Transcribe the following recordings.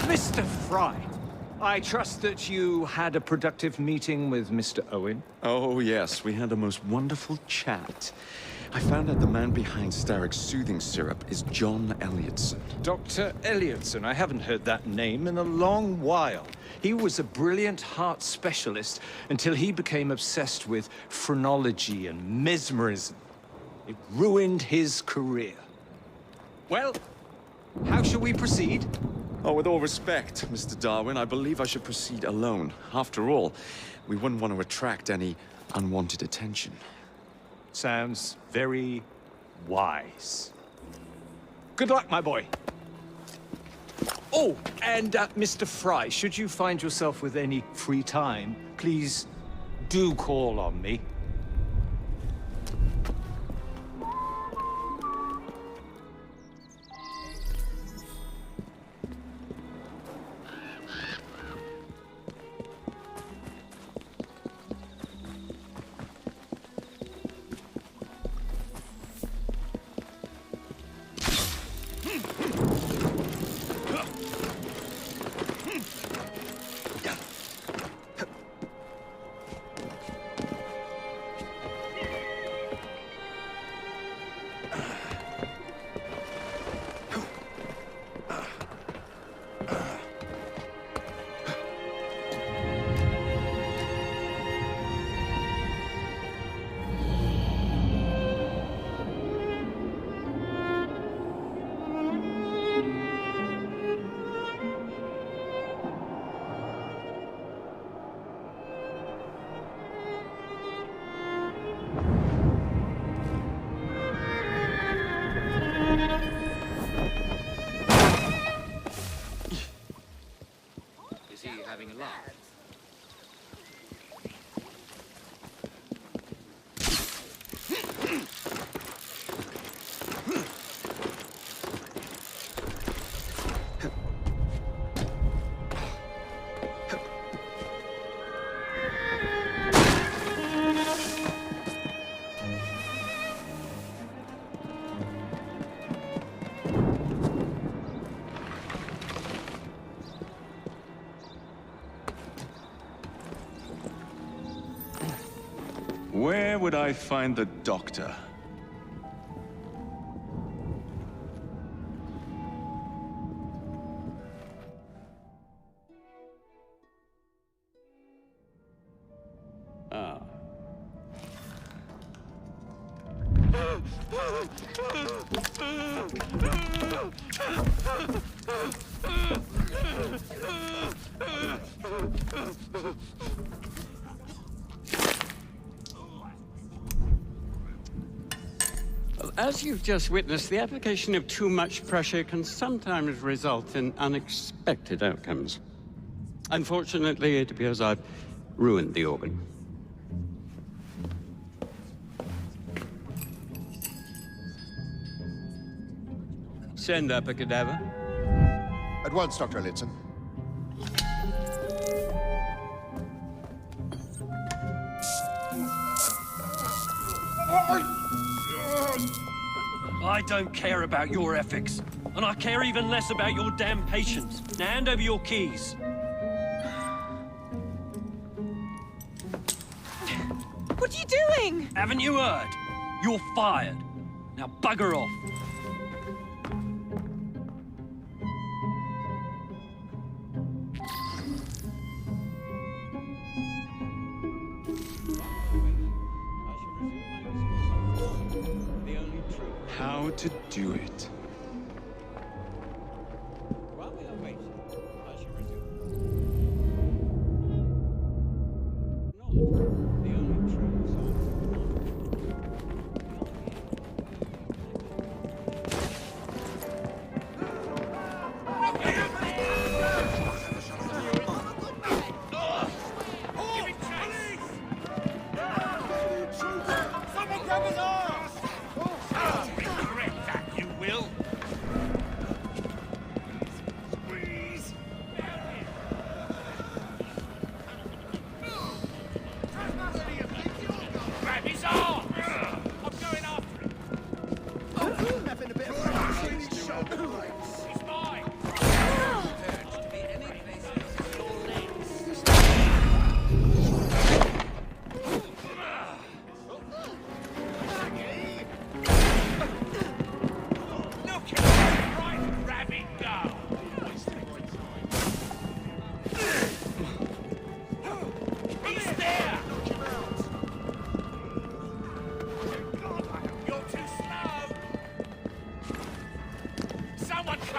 Mr. Fry, I trust that you had a productive meeting with Mr. Owen. Oh, yes, we had a most wonderful chat. I found out the man behind Starrick's soothing syrup is John Elliotson. Dr. Elliotson, I haven't heard that name in a long while. He was a brilliant heart specialist until he became obsessed with phrenology and mesmerism. It ruined his career. Well, how shall we proceed? Oh, with all respect, Mr. Darwin, I believe I should proceed alone. After all, we wouldn't want to attract any unwanted attention. Sounds very wise. Good luck, my boy. Oh, and Mr. Fry, should you find yourself with any free time, please do call on me. Is he having a laugh? Where would I find the doctor? Ah. Well, as you've just witnessed, the application of too much pressure can sometimes result in unexpected outcomes. Unfortunately, it appears I've ruined the organ. Send up a cadaver. At once, Dr. Elliotson. I don't care about your ethics, and I care even less about your damn patience. Now hand over your keys. What are you doing? Haven't you heard? You're fired. Now bugger off. How to do it. While we are waiting, I shall resume. Knowledge, the only true Someone grab his arms!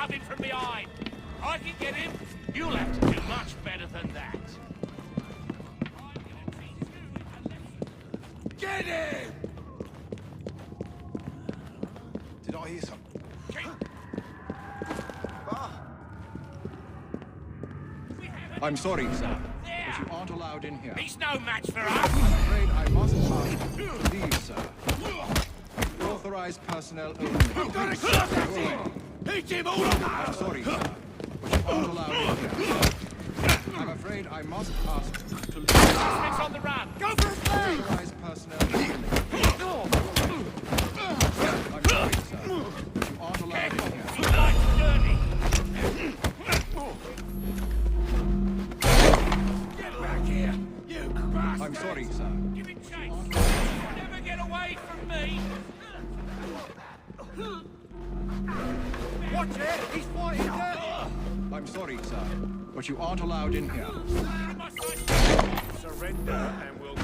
coming from behind. I can get him. You'll have to do much better than that. Get him! Did I hear something? I'm sorry, sir, but you aren't allowed in here. He's no match for us. I'm afraid I must ask you to leave, sir. Authorized personnel only. I've got a shot at him! Hit him all on I'm sorry, sir, but you aren't allowed in here. I'm afraid I must ask you to leave. Suspects on the run. Go for his leg! Authorized personnel only. I'm sorry, sir, but you aren't allowed in here. He likes dirty. Get back here, you bastard! I'm sorry, sir. Give it chase. You'll never get away from me. Watch it! He's fighting dirty! I'm sorry, sir, but you aren't allowed in here. Surrender and we'll go.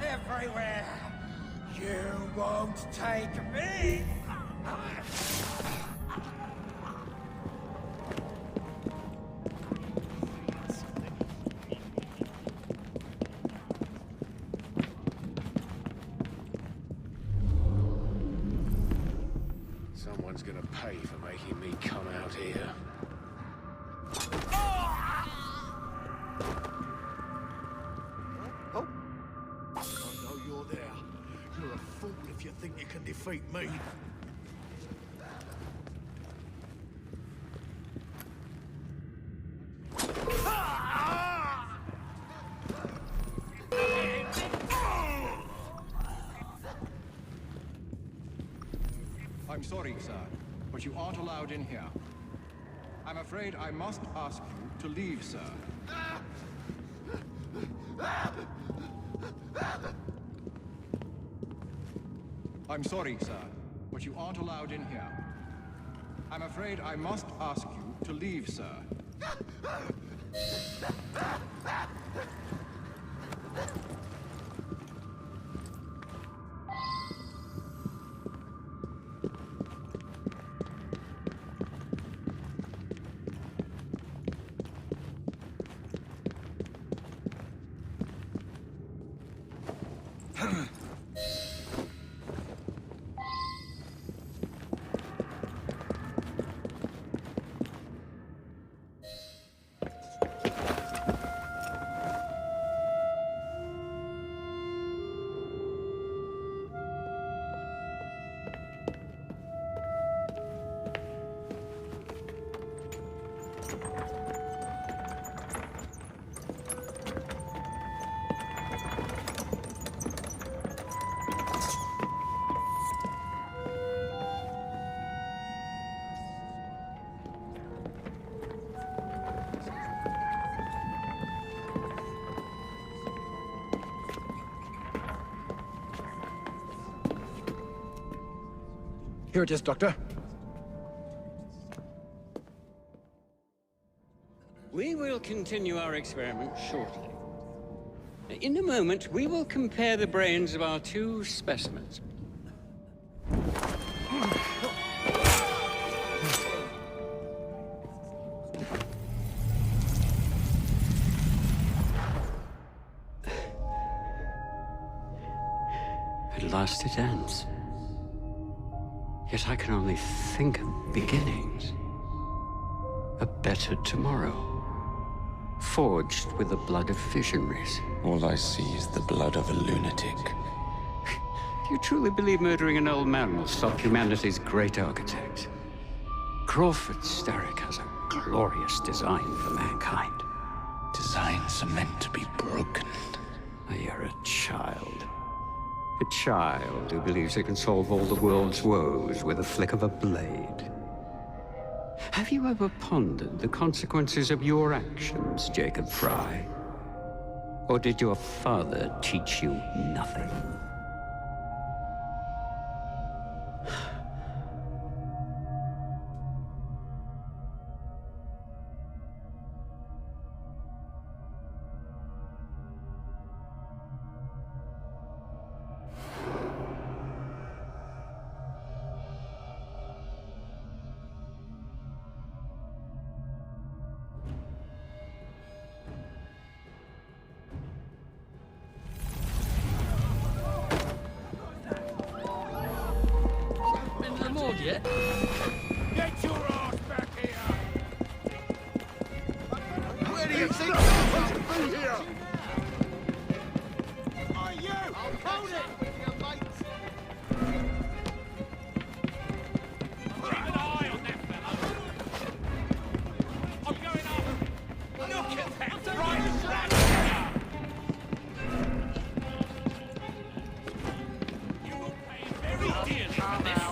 Everywhere. You won't take me. Someone's gonna pay for making me come out here. If you think you can defeat me. I'm sorry, sir, but you aren't allowed in here. I'm afraid I must ask you to leave, sir. I'm sorry, sir, but you aren't allowed in here. I'm afraid I must ask you to leave, sir. Here it is, Doctor. We will continue our experiment shortly. In a moment, we will compare the brains of our two specimens. At last it ends. Yet I can only think of beginnings. A better tomorrow. Forged with the blood of visionaries. All I see is the blood of a lunatic. Do you truly believe murdering an old man will stop humanity's great architect? Crawford Starrick has a glorious design for mankind. Designs are meant to be broken. You're a child. A child who believes it can solve all the world's woes with a flick of a blade. Have you ever pondered the consequences of your actions, Jacob Fry? Or did your father teach you nothing? Get your ass back here! Where do you think you're through here? Are you? Hold it! Keep an eye on that fellow. I'm going up. Look at that! Right back! You will pay very dearly for this.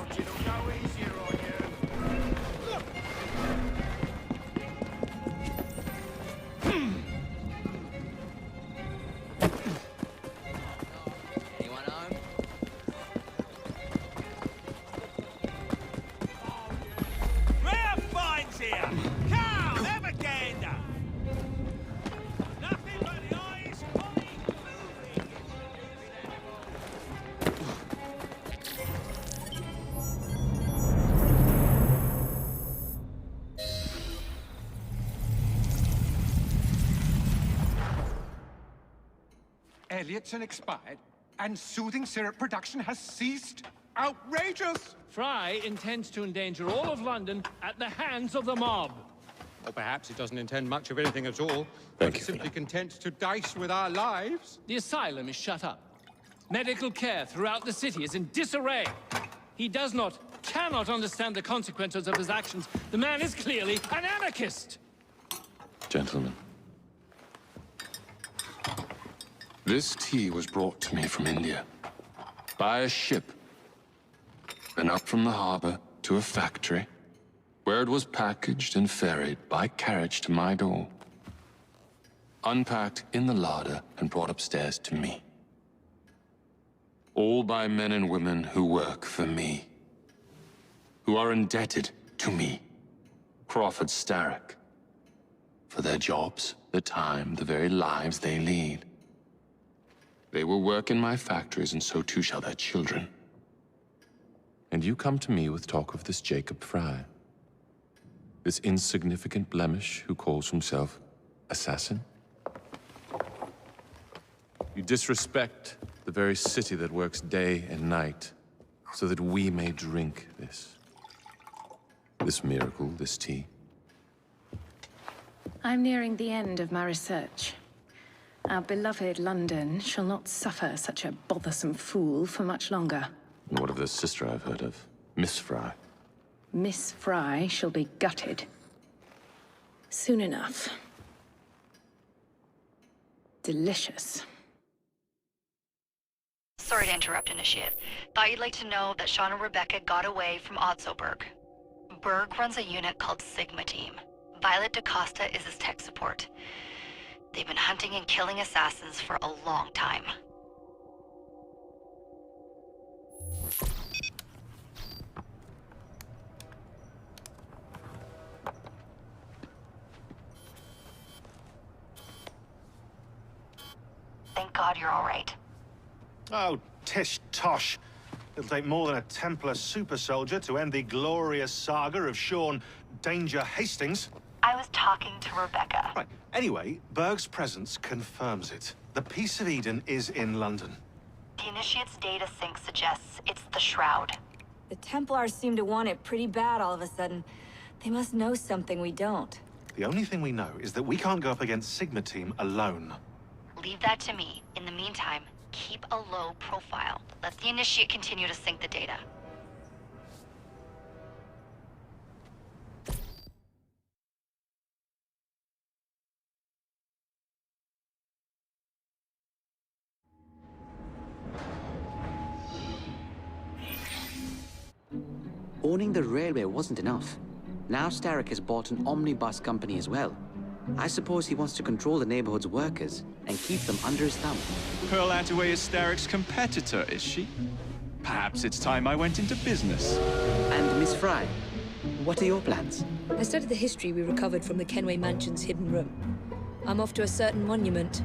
Elliotson expired, and soothing syrup production has ceased? Outrageous! Fry intends to endanger all of London at the hands of the mob. Or perhaps he doesn't intend much of anything at all. Thank but you, simply content to dice with our lives. The asylum is shut up. Medical care throughout the city is in disarray. He cannot understand the consequences of his actions. The man is clearly an anarchist! Gentlemen. This tea was brought to me from India. By a ship. And up from the harbor to a factory, where it was packaged and ferried by carriage to my door. Unpacked in the larder and brought upstairs to me. All by men and women who work for me. Who are indebted to me, Crawford Starrick, for their jobs, their time, the very lives they lead. They will work in my factories, and so too shall their children. And you come to me with talk of this Jacob Fry. This insignificant blemish who calls himself assassin? You disrespect the very city that works day and night so that we may drink this. This miracle, this tea. I'm nearing the end of my research. Our beloved London shall not suffer such a bothersome fool for much longer. And what of the sister I've heard of, Miss Fry? Miss Fry shall be gutted. Soon enough. Delicious. Sorry to interrupt, Initiate. Thought you'd like to know that Sean and Rebecca got away from Otzoberg. Berg runs a unit called Sigma Team. Violet DaCosta is his tech support. They've been hunting and killing assassins for a long time. Thank God you're all right. Oh, tish tosh. It'll take more than a Templar super soldier to end the glorious saga of Sean Danger Hastings. I was talking to Rebecca. Right. Anyway, Berg's presence confirms it. The Peace of Eden is in London. The Initiate's data sync suggests it's the Shroud. The Templars seem to want it pretty bad all of a sudden. They must know something we don't. The only thing we know is that we can't go up against Sigma Team alone. Leave that to me. In the meantime, keep a low profile. Let the Initiate continue to sync the data. Owning the railway wasn't enough. Now Starrick has bought an omnibus company as well. I suppose he wants to control the neighborhood's workers and keep them under his thumb. Pearl Attaway is Starrick's competitor, is she? Perhaps it's time I went into business. And Miss Fry, what are your plans? I studied the history we recovered from the Kenway Mansion's hidden room. I'm off to a certain monument.